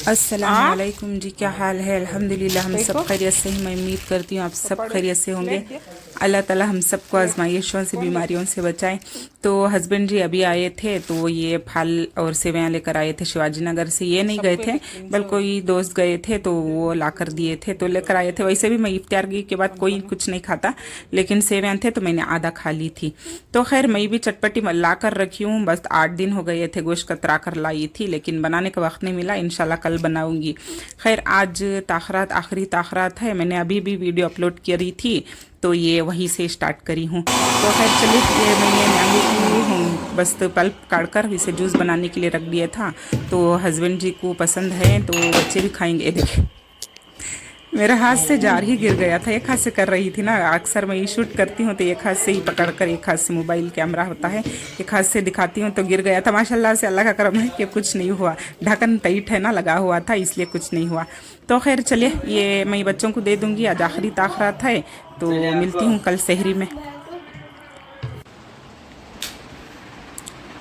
अस्सलाम वालेकुम जी, क्या हाल है? अल्हम्दुलिल्लाह हम सब खैरियत से हैं। मैं उम्मीद करती हूँ आप सब खैरियत से होंगे। अल्लाह ताला हम सबको आजमाइशों से बीमारियों से बचाएं। तो हस्बैंड जी अभी आए थे तो ये फल और सेवैयाँ लेकर आए थे शिवाजी नगर से। ये नहीं गए थे बल्कि कोई दोस्त गए थे तो वो ला कर दिए थे तो लेकर आए थे। वैसे भी मैं इफ्तार के बाद कोई कुछ नहीं खाता, लेकिन सेवैयाँ थे तो मैंने आधा खा ली थी। तो खैर मैं भी चटपटी ला कर रखी हूँ। बस 8 दिन हो गए थे गोश्त कतरा कर लाई थी, लेकिन बनाने का वक्त नहीं मिला। इंशाल्लाह कल बनाऊंगी। खैर आज ताखरात आखिरी ताखरात है। मैंने अभी भी वीडियो अपलोड करी थी तो ये वहीं से स्टार्ट करी हूँ। तो खैर चलिए, ये मैंने मैंगो की हूँ बस तो पल्प काट कर इसे जूस बनाने के लिए रख दिया था। तो हस्बैंड जी को पसंद है तो बच्चे भी खाएंगे। देखिए मेरे हाथ से जार ही गिर गया था। एक हाथ से कर रही थी ना, अक्सर मैं ये शूट करती हूँ तो एक हाथ से ही पकड़ कर, एक हाथ से मोबाइल कैमरा होता है, एक हाथ से दिखाती हूँ तो गिर गया था। माशाल्लाह से अल्लाह का करम है कि कुछ नहीं हुआ। ढक्कन टाइट है ना, लगा हुआ था, इसलिए कुछ नहीं हुआ। तो खैर चलिए, ये मैं बच्चों को दे दूँगी। आज आखिरी ताखरात है तो मिलती हूँ कल सहरी में।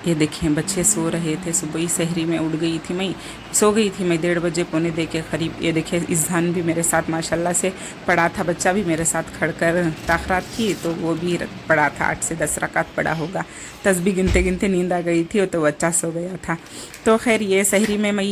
ये देखें बच्चे सो रहे थे। सुबह ही सहरी में उठ गई थी, मैं सो गई थी। मैं 1:30 पौने दे के करीब। ये देखे इज़हान भी मेरे साथ माशाल्लाह से पढ़ा था। बच्चा भी मेरे साथ खड़कर ताखरात की तो वो भी पढ़ा था। 8 से 10 रकात पढ़ा होगा। तस्बीह गिनते गिनते नींद आ गई थी तो बच्चा सो गया था। तो खैर ये सहरी में मैं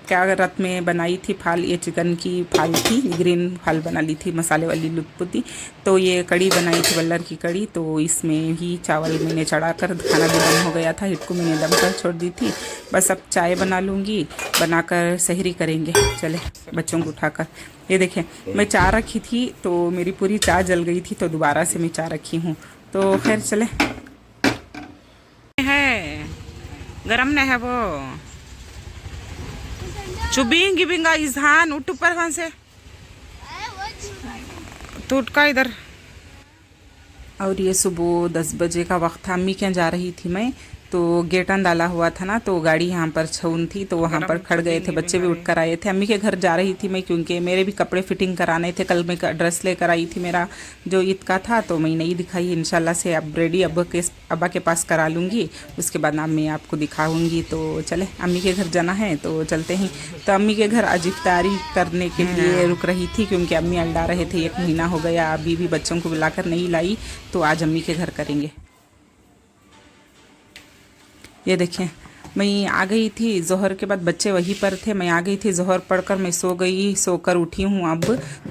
क्या रात में बनाई थी फाल, ये चिकन की फाल थी, ग्रीन फाल बना ली थी मसाले वाली लुत्पुती। तो ये कड़ी बनाई थी बल्लर की कड़ी। तो इसमें ही चावल मैंने चढ़ा कर, खाना भी दम हो गया था, हिट को मैंने दम कर छोड़ दी थी। बस अब चाय बना लूँगी, बनाकर सहरी करेंगे। चले बच्चों को उठाकर। ये देखें मैं चाय रखी थी तो मेरी पूरी चाय जल गई थी तो दोबारा से मैं चाय रखी हूँ। तो खैर चले, है गरम नहीं है वो। चुबिंग बिंगा इजहान उठ ऊपर कहाँ से तो उठ का इधर। और ये सुबह 10 बजे का वक्त था। अम्मी क्या जा रही थी मैं, तो गेटन डाला हुआ था ना, तो गाड़ी यहाँ पर छून थी तो वहाँ पर खड़ गए थे। बच्चे भी उठ कर आए थे। अम्मी के घर जा रही थी मैं क्योंकि मेरे भी कपड़े फिटिंग कराने थे। कल मैं ड्रेस लेकर आई थी मेरा जो ईद का था, तो मैं नहीं दिखाई। इंशाल्लाह से अब रेडी अब्बा के पास करा लूँगी, उसके बाद मैं आपको दिखाऊँगी। तो चले अम्मी के घर जाना है तो चलते हैं। तो अम्मी के घर आज इफ्तारी करने के लिए रुक रही थी क्योंकि अम्मी अल्डा रहे थे। 1 महीना हो गया, अभी भी बच्चों को बुलाकर नहीं लाई, तो आज अम्मी के घर करेंगे। ये देखें मैं आ गई थी जोहर के बाद, बच्चे वहीं पर थे। मैं आ गई थी जोहर पढ़कर, मैं सो गई, सोकर उठी हूँ। अब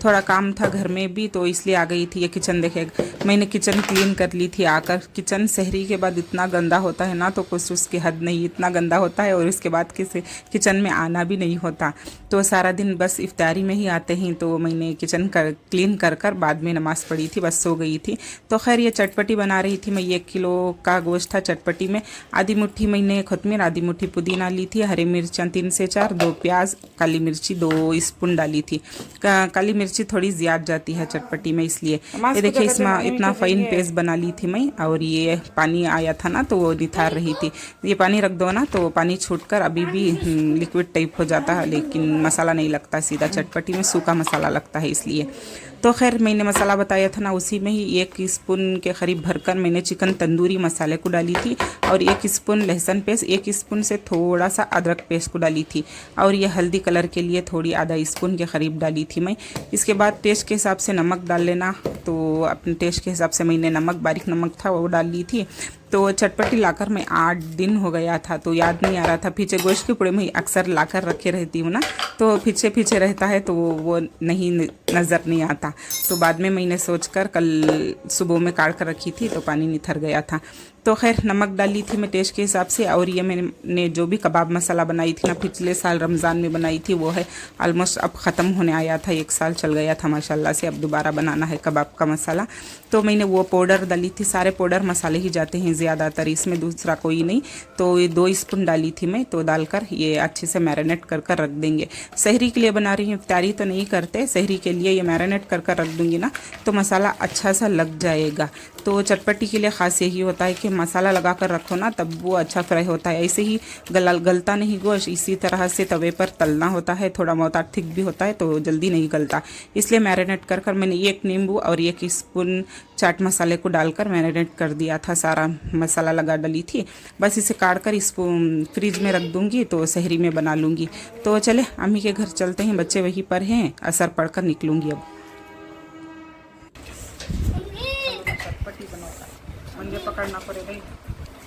थोड़ा काम था घर में भी तो इसलिए आ गई थी। ये किचन देखे, मैंने किचन क्लीन कर ली थी आकर। किचन सहरी के बाद इतना गंदा होता है ना, तो कुछ उसकी हद नहीं, इतना गंदा होता है। और इसके बाद किचन में आना भी नहीं होता। तो सारा दिन बस इफ्तारी में ही आते हैं। तो मैंने किचन क्लीन कर कर बाद में नमाज़ पढ़ी थी, बस सो गई थी। तो खैर ये चटपटी बना रही थी मैं। 1 किलो का गोश्त था। चटपटी में आधी मुट्ठी मैंने कोतमीर, आधी मुट्ठी पुदीना ली थी, हरी मिर्च 3 से 4, 2 प्याज, काली मिर्ची 2 स्पून डाली थी। काली मिर्ची थोड़ी ज़्यादा जाती है चटपटी में, इसलिए। ये देखिए इसमें इतना फाइन पेस्ट बना ली थी मैं। और ये पानी आया था ना तो वो निथार रही थी। ये पानी रख दो ना तो पानी छूटकर अभी भी लिक्विड टाइप हो जाता है, लेकिन मसाला नहीं लगता सीधा। चटपटी में सूखा मसाला लगता है, इसलिए। तो खैर मैंने मसाला बताया था ना, उसी में ही 1 स्पून के करीब भरकर मैंने चिकन तंदूरी मसाले को डाली थी। और 1 स्पून लहसुन पेस्ट, 1 स्पून से थोड़ा सा अदरक पेस्ट को डाली थी। और ये हल्दी कलर के लिए थोड़ी आधा स्पून के करीब डाली थी मैं। इसके बाद टेस्ट के हिसाब से नमक डाल लेना। तो अपने टेस्ट के हिसाब से मैंने नमक, बारीक नमक था वो डाल ली थी। तो चटपटी लाकर मैं 8 दिन हो गया था तो याद नहीं आ रहा था। पीछे गोश्त के पुड़े में अक्सर लाकर रखे रहती हूँ ना, तो पीछे पीछे रहता है तो वो नहीं नज़र नहीं आता। तो बाद में मैंने सोचकर कल सुबह में काट कर रखी थी तो पानी निथर गया था। तो खैर नमक डाली थी मैं टेस्ट के हिसाब से। और ये मैंने जो भी कबाब मसाला बनाई थी ना, पिछले साल रमज़ान में बनाई थी, वो है ऑलमोस्ट अब ख़त्म होने आया था। 1 साल चल गया था माशाल्लाह से। अब दोबारा बनाना है कबाब का मसाला। तो मैंने वो पाउडर डाली थी। सारे पाउडर मसाले ही जाते हैं ज़्यादातर, इसमें दूसरा कोई नहीं। तो ये 2 स्पून डाली थी मैं। तो डालकर ये अच्छे से मैरिनेट कर कर रख देंगे। सहरी के लिए बना रही हूँ, इफ्तारी तो नहीं करते। सहरी के लिए ये मैरिनेट कर रख दूँगी ना तो मसाला अच्छा सा लग जाएगा। तो चटपटी के लिए ख़ास यही होता है कि मसाला लगा कर रखो ना तब वो अच्छा फ्राई होता है। ऐसे ही गलता नहीं गोश्त, इसी तरह से तवे पर तलना होता है। थोड़ा मोहतात थिक भी होता है तो जल्दी नहीं गलता, इसलिए मैरिनेट कर कर मैंने 1 नींबू और 1 स्पून चाट मसाले को डालकर मैरिनेट कर दिया था। सारा मसाला लगा डाली थी, बस इसे काट कर इसको फ्रिज में रख दूँगी तो सहरी में बना लूँगी। तो चले अम्मी के घर चलते हैं, बच्चे वहीं पर हैं, असर पढ़कर निकलूँगी अब। मुझे पकड़ना पड़ेगा।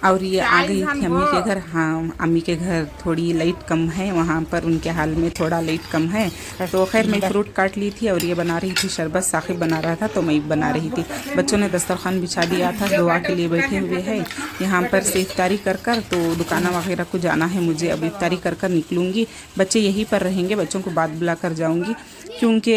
और ये आ गई थी अम्मी के घर। हाँ, अम्मी के घर थोड़ी लाइट कम है, वहाँ पर उनके हाल में थोड़ा लाइट कम है। तो खैर मैं फ्रूट काट ली थी और ये बना रही थी शरबत। साकिब बना रहा था तो मैं बना रही थी। बच्चों ने दस्तरखान बिछा दिया था, दुआ के लिए बैठे हुए हैं यहाँ पर से इफ्तारी कर कर। तो दुकाना वगैरह को जाना है मुझे, अब इफ्तारी कर कर निकलूँगी। बच्चे यहीं पर रहेंगे, बच्चों को बाद बुला कर जाऊँगी क्योंकि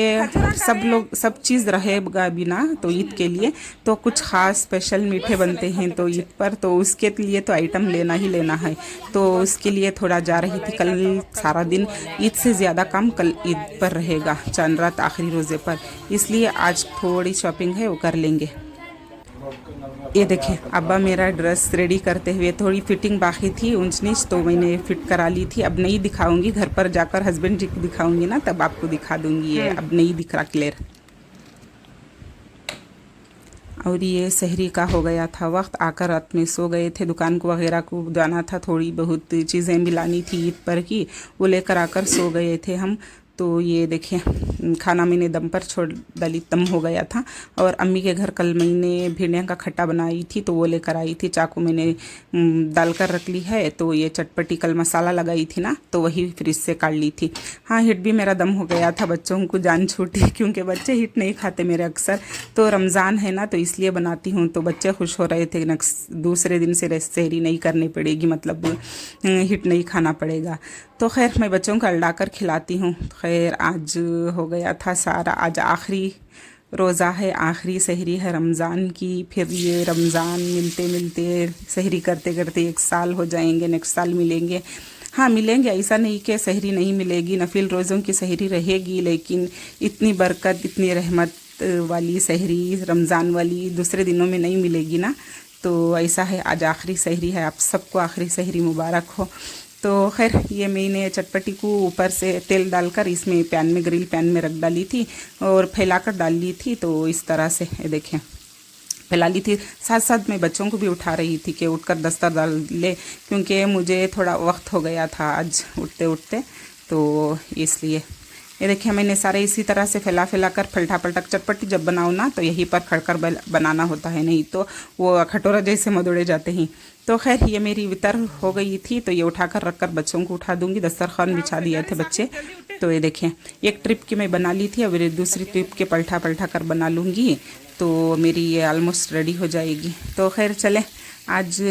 सब चीज़ रहेगा बिना तो ईद के लिए तो कुछ ख़ास स्पेशल मीठे बनते हैं तो ईद पर, तो उसके लिए तो आइटम लेना ही लेना है। तो उसके लिए थोड़ा जा रही थी। कल सारा दिन ईद से ज़्यादा काम कल ईद पर रहेगा, चांद रात आखिरी रोज़े पर, इसलिए आज थोड़ी शॉपिंग है वो कर लेंगे। ये देखिए अब्बा मेरा ड्रेस रेडी करते हुए, थोड़ी फिटिंग बाकी थी ऊंच नीच तो मैंने फिट करा ली थी। अब नहीं दिखाऊंगी, घर पर जाकर हस्बैंड जी को दिखाऊंगी ना तब आपको दिखा दूंगी। ये अब नहीं दिख रहा क्लियर। और ये सहरी का हो गया था वक्त, आकर रात में सो गए थे। दुकान को वगैरह को जाना था, थोड़ी बहुत चीज़ें मिलानी थी ईद पर की, वो लेकर आकर सो गए थे हम। तो ये देखिए खाना मैंने दम पर छोड़ डाली, दम हो गया था। और अम्मी के घर कल मैंने भिंडियाँ का खट्टा बनाई थी तो वो लेकर आई थी। चाकू मैंने डाल कर रख ली है। तो ये चटपटी कल मसाला लगाई थी ना तो वही फ्रिज से काट ली थी। हाँ, हिट भी मेरा दम हो गया था, बच्चों को जान छूटी क्योंकि बच्चे हिट नहीं खाते मेरे अक्सर। तो रमज़ान है ना तो इसलिए बनाती हूँ, तो बच्चे खुश हो रहे थे। दूसरे दिन से सहरी नहीं करनी पड़ेगी, मतलब हिट नहीं खाना पड़ेगा। तो खैर मैं बच्चों को अल्ड़ा कर खिलाती हूँ। खैर आज हो गया था सारा, आज आखिरी रोज़ा है, आखिरी सहरी है रमज़ान की। फिर ये रमज़ान मिलते मिलते सहरी करते करते 1 साल हो जाएंगे, नेक्स्ट साल मिलेंगे। हाँ मिलेंगे, ऐसा नहीं कि सहरी नहीं मिलेगी, नफिल रोज़ों की सहरी रहेगी, लेकिन इतनी बरकत इतनी रहमत वाली सहरी रमज़ान वाली दूसरे दिनों में नहीं मिलेगी ना। तो ऐसा है, आज आखिरी सहरी है, आप सबको आखिरी सहरी मुबारक हो। तो खैर ये मैंने चटपटी को ऊपर से तेल डालकर इसमें पैन में, ग्रिल पैन में रख डाली थी और फैलाकर डाल ली थी। तो इस तरह से देखें फैला ली थी। साथ साथ मैं बच्चों को भी उठा रही थी कि उठकर दस्तर डाल ले, क्योंकि मुझे थोड़ा वक्त हो गया था आज उठते उठते, तो इसलिए। ये देखिए मैंने सारे इसी तरह से फैला कर पलटा पलटक, चटपटी जब बनाओ ना तो यहीं पर खड़कर बनाना होता है, नहीं तो वो खटोरा जैसे मदोड़े जाते हैं। तो खैर ये मेरी वितर हो गई थी तो ये उठाकर रखकर बच्चों को उठा दूंगी। दस्तरखान बिछा दिए थे बच्चे। तो ये देखें एक ट्रिप की मैं बना ली थी, अब दूसरी ट्रिप के पलटा कर बना लूँगी तो मेरी ये ऑलमोस्ट रेडी हो जाएगी। तो खैर चले, आज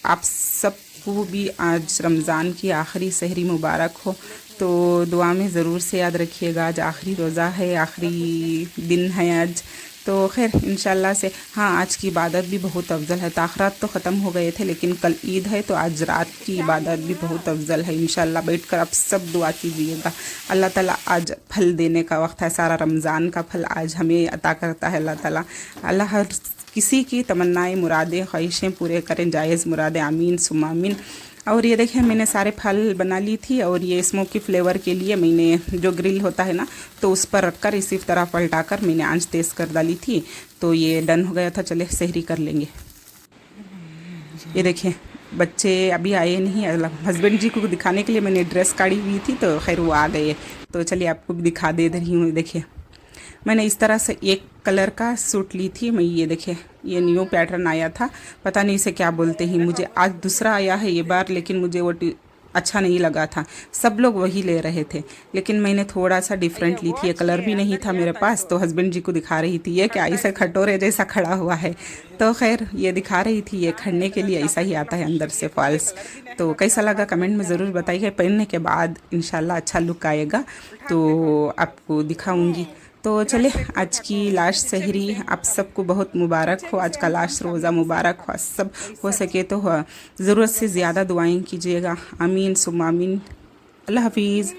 आप सबको भी आज रमज़ान की आखिरी सहरी मुबारक हो। तो दुआ में ज़रूर से याद रखिएगा, आज आखिरी रोज़ा है, आखिरी दिन है आज। तो खैर इंशाल्लाह से हाँ, आज की इबादत भी बहुत अफजल है। ताख़रात तो ख़त्म हो गए थे लेकिन कल ईद है तो आज रात की इबादत भी बहुत अफजल है। इंशाल्लाह बैठकर आप सब दुआ कीजिएगा। अल्लाह ताला आज फल देने का वक्त है, सारा रमज़ान का फल आज हमें अता करता है अल्लाह ताला। अल्लाह हर किसी की तमन्नाएँ मुरादें ख्वाहिशें पूरे करें, जायज़ मुरादें, आमीन सुम्मा आमीन। और ये देखिए मैंने सारे फल बना ली थी और ये स्मोकी फ्लेवर के लिए मैंने जो ग्रिल होता है ना तो उस पर रखकर इसी तरह पलटाकर मैंने आंच तेज़ कर डाली थी। तो ये डन हो गया था, चले सहरी कर लेंगे। ये देखिए बच्चे अभी आए नहीं, हस्बैंड जी को दिखाने के लिए मैंने ड्रेस काढ़ी हुई थी तो खैर वो आ गए। तो चलिए आपको भी दिखा दे रही हूँ। देखिए मैंने इस तरह से एक कलर का सूट ली थी मैं। ये देखिए ये न्यू पैटर्न आया था, पता नहीं इसे क्या बोलते हैं, मुझे आज दूसरा आया है ये बार, लेकिन मुझे वो अच्छा नहीं लगा था। सब लोग वही ले रहे थे लेकिन मैंने थोड़ा सा डिफरेंट ली थी। ये कलर भी नहीं था मेरे पास तो हस्बैंड जी को दिखा रही थी ये क्या ऐसा खटोरे जैसा खड़ा हुआ है। तो खैर ये दिखा रही थी, ये खड़ने के लिए ऐसा ही आता है अंदर से फॉल्स। तो कैसा लगा कमेंट में ज़रूर बताइए। पहनने के बाद इंशाल्लाह अच्छा लुक आएगा तो आपको दिखाऊँगी। तो चले आज की लास्ट सहरी आप सबको बहुत मुबारक हो, आज का लास्ट रोज़ा मुबारक हो। सब हो सके तो ज़रूरत से ज़्यादा दुआएं कीजिएगा, आमीन सुम्मा आमीन। अल्लाह हाफिज़।